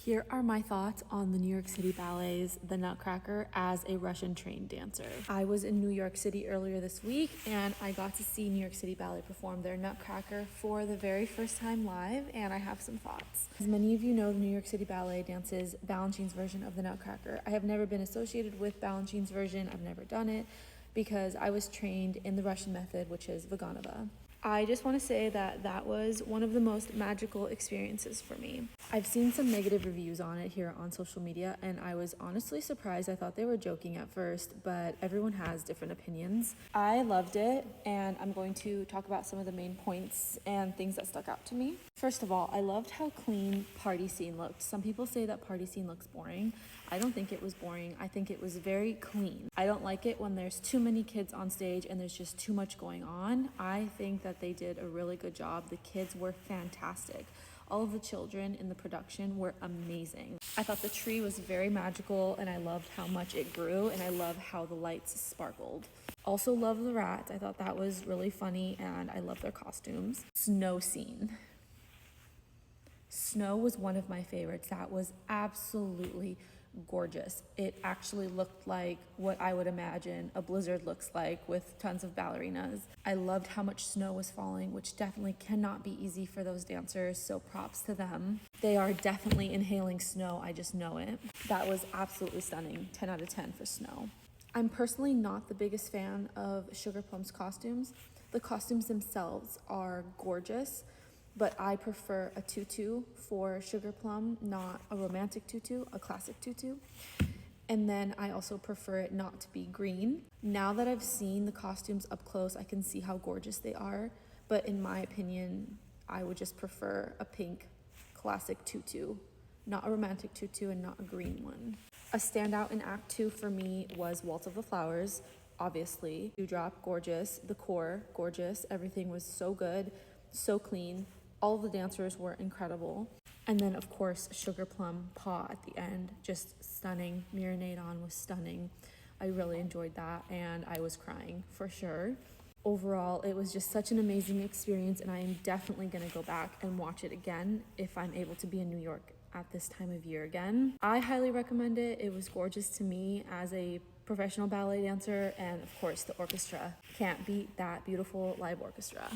Here are my thoughts on the New York City Ballet's The Nutcracker as a Russian trained dancer. I was in New York City earlier this week and I got to see New York City Ballet perform their Nutcracker for the very first time live, and I have some thoughts. As many of you know, the New York City Ballet dances Balanchine's version of the Nutcracker. I have never been associated with Balanchine's version. I've never done it because I was trained in the Russian method, which is Vaganova. I just want to say that that was one of the most magical experiences for me. I've seen some negative reviews on it here on social media, and I was honestly surprised. I thought they were joking at first, but everyone has different opinions. I loved it, and I'm going to talk about some of the main points and things that stuck out to me. First of all, I loved how clean Party Scene looked. Some people say that Party Scene looks boring. I don't think it was boring. I think it was very clean. I don't like it when there's too many kids on stage and there's just too much going on. I think that they did a really good job. The kids were fantastic. All of the children in the production were amazing. I thought the tree was very magical, and I loved how much it grew, and I love how the lights sparkled. Also love the rats. I thought that was really funny, and I love their costumes. Snow scene. Snow was one of my favorites. That was absolutely gorgeous. It actually looked like what I would imagine a blizzard looks like with tons of ballerinas. I loved how much snow was falling, which definitely cannot be easy for those dancers, so props to them. They are definitely inhaling snow, I just know it. That was absolutely stunning. 10 out of 10 for snow. I'm personally not the biggest fan of Sugar Plum's costumes. The costumes themselves are gorgeous, but I prefer a tutu for Sugar Plum, not a romantic tutu, a classic tutu. And then I also prefer it not to be green. Now that I've seen the costumes up close, I can see how gorgeous they are. But in my opinion, I would just prefer a pink classic tutu, not a romantic tutu and not a green one. A standout in Act 2 for me was Waltz of the Flowers, obviously. Dewdrop, gorgeous. The core, gorgeous. Everything was so good, so clean. All of the dancers were incredible. And then, of course, Sugar Plum paw at the end, just stunning. Miranadon was stunning. I really enjoyed that, and I was crying for sure. Overall, it was just such an amazing experience, and I am definitely going to go back and watch it again if I'm able to be in New York at this time of year again. I highly recommend it. It was gorgeous to me as a professional ballet dancer, and of course, the orchestra. Can't beat that beautiful live orchestra.